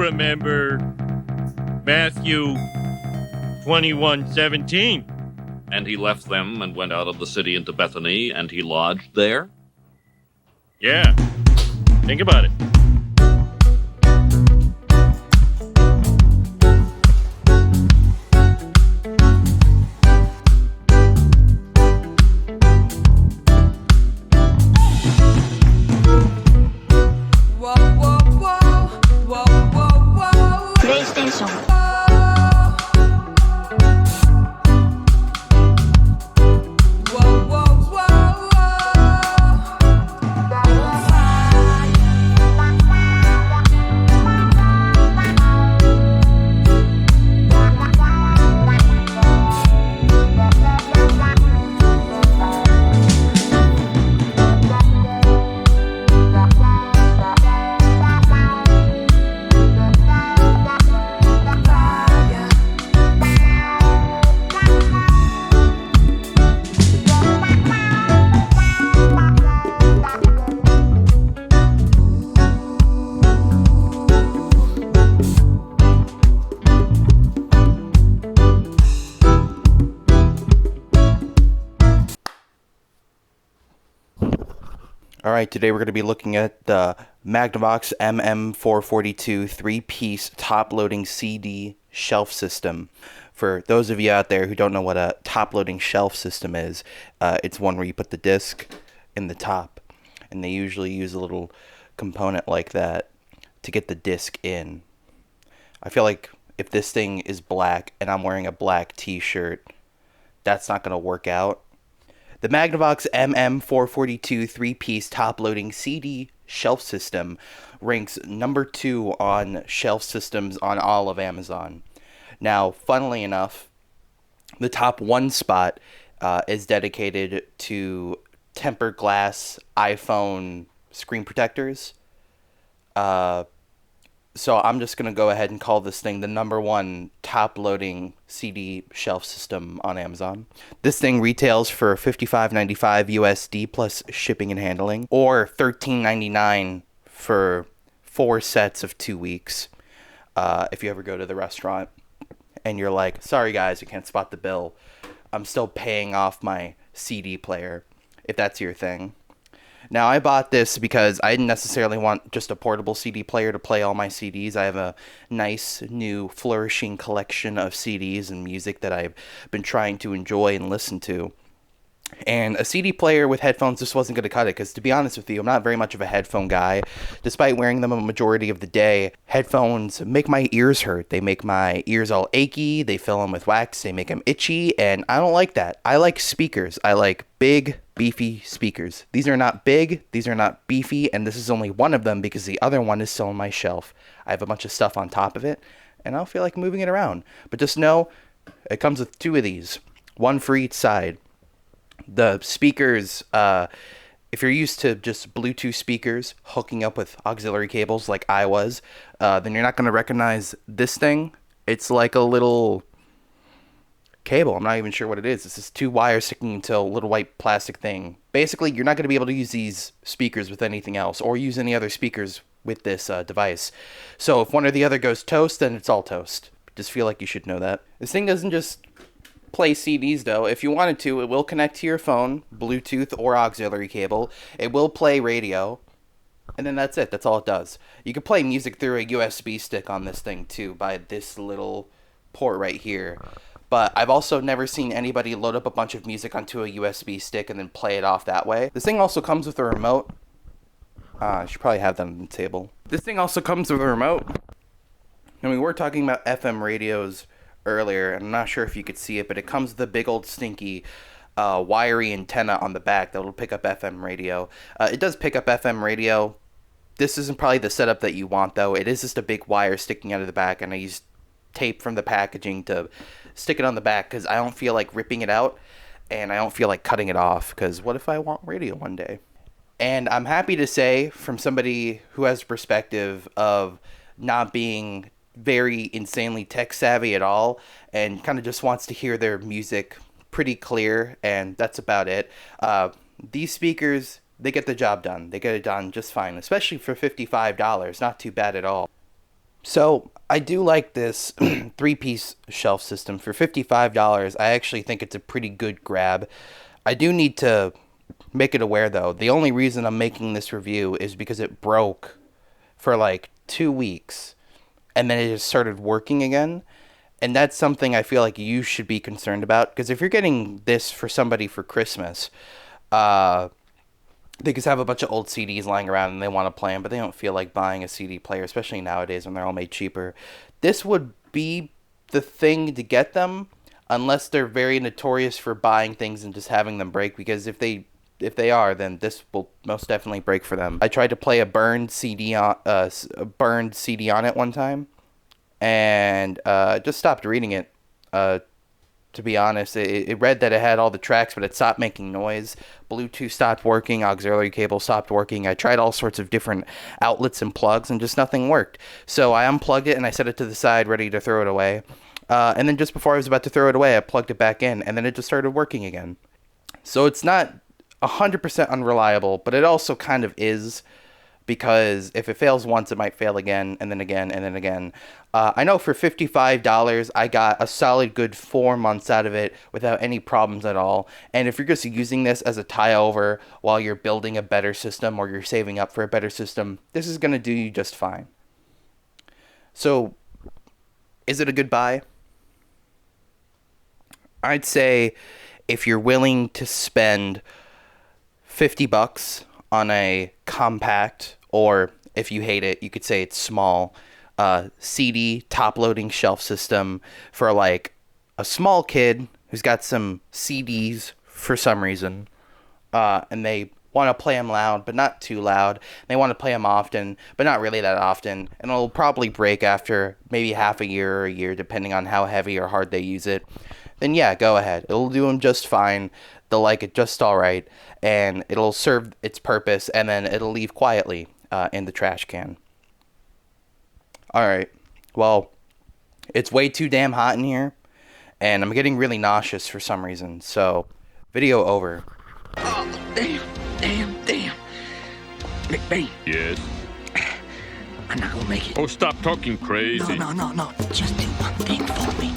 remember Matthew 21:17. And he left them and went out of the city into Bethany, and he lodged there? Yeah. Think about it. Alright, today we're going to be looking at the Magnavox MM442 3-piece top-loading CD shelf system. For those of you out there who don't know what a top-loading shelf system is, it's one where you put the disc in the top, and they usually use a little component like that to get the disc in. I feel like if this thing is black and I'm wearing a black t-shirt, that's not going to work out. The Magnavox MM442 3-piece top-loading CD shelf system ranks number 2 on shelf systems on all of Amazon. Now, funnily enough, the top 1 spot is dedicated to tempered glass iPhone screen protectors. So I'm just going to go ahead and call this thing the number 1 top-loading CD shelf system on Amazon. This thing retails for $55.95 USD plus shipping and handling, or $13.99 for 4 sets of 2 weeks. If you ever go to the restaurant and you're like, sorry guys, I can't spot the bill, I'm still paying off my CD player, if that's your thing. Now, I bought this because I didn't necessarily want just a portable CD player to play all my CDs. I have a nice, new, flourishing collection of CDs and music that I've been trying to enjoy and listen to. And a CD player with headphones just wasn't going to cut it, because to be honest with you, I'm not very much of a headphone guy. Despite wearing them a majority of the day, headphones make my ears hurt. They make my ears all achy, they fill them with wax, they make them itchy, and I don't like that. I like speakers. I like big, beefy speakers. These are not big, these are not beefy, and this is only one of them because the other one is still on my shelf. I have a bunch of stuff on top of it, and I don't feel like moving it around. But just know, it comes with 2 of these, one for each side. The speakers, if you're used to just Bluetooth speakers hooking up with auxiliary cables like I was, then you're not going to recognize this thing. It's like a little cable. I'm not even sure what it is. It's just 2 wires sticking into a little white plastic thing. Basically, you're not going to be able to use these speakers with anything else, or use any other speakers with this device. So if one or the other goes toast, then it's all toast. Just feel like you should know that. This thing doesn't just play CDs though. If you wanted to, it will connect to your phone, Bluetooth or auxiliary cable. It will play radio, and then that's it. That's all it does. You can play music through a USB stick on this thing too, by this little port right here. But I've also never seen anybody load up a bunch of music onto a USB stick and then play it off that way. This thing also comes with a remote. I should probably have that on the table. This thing also comes with a remote. And we were talking about FM radios earlier, and I'm not sure if you could see it, but it comes with a big old stinky wiry antenna on the back that will pick up FM radio. It does pick up FM radio. This isn't probably the setup that you want though. It is just a big wire sticking out of the back, and I used tape from the packaging to stick it on the back because I don't feel like ripping it out, and I don't feel like cutting it off, because what if I want radio one day? And I'm happy to say, from somebody who has perspective of not being very insanely tech savvy at all, and kind of just wants to hear their music pretty clear, and that's about it. These speakers, they get the job done. They get it done just fine, especially for $55. Not too bad at all. So I do like this 3-piece shelf system. For $55, I actually think it's a pretty good grab. I do need to make it aware, though. The only reason I'm making this review is because it broke for like 2 weeks, and then it just started working again. And that's something I feel like you should be concerned about, because if you're getting this for somebody for Christmas, they just have a bunch of old CDs lying around and they want to play them, but they don't feel like buying a CD player, especially nowadays when they're all made cheaper. This would be the thing to get them, unless they're very notorious for buying things and just having them break, because if they are, then this will most definitely break for them. I tried to play a burned CD on it one time, and just stopped reading it. To be honest, it read that it had all the tracks, but it stopped making noise. Bluetooth stopped working. Auxiliary cable stopped working. I tried all sorts of different outlets and plugs, and just nothing worked. So I unplugged it, and I set it to the side, ready to throw it away. And then just before I was about to throw it away, I plugged it back in, and then it just started working again. So it's not 100% unreliable, but it also kind of is, because if it fails once, it might fail again, and then again, and then again. I know for $55, I got a solid good 4 months out of it without any problems at all. And if you're just using this as a tie-over while you're building a better system or you're saving up for a better system, this is going to do you just fine. So, is it a good buy? I'd say if you're willing to spend $50 on a compact, or if you hate it, you could say it's small, CD top-loading shelf system for like a small kid who's got some CDs for some reason, and they want to play them loud, but not too loud. They want to play them often, but not really that often, and it'll probably break after maybe half a year or a year, depending on how heavy or hard they use it. Then yeah, go ahead. It'll do them just fine. They'll like it just all right, and it'll serve its purpose, and then it'll leave quietly in the trash can. Alright, well, it's way too damn hot in here, and I'm getting really nauseous for some reason, so video over. Oh, damn. McBain, Yes. I'm not gonna make it. Oh, stop talking crazy. No. Just do one thing for me.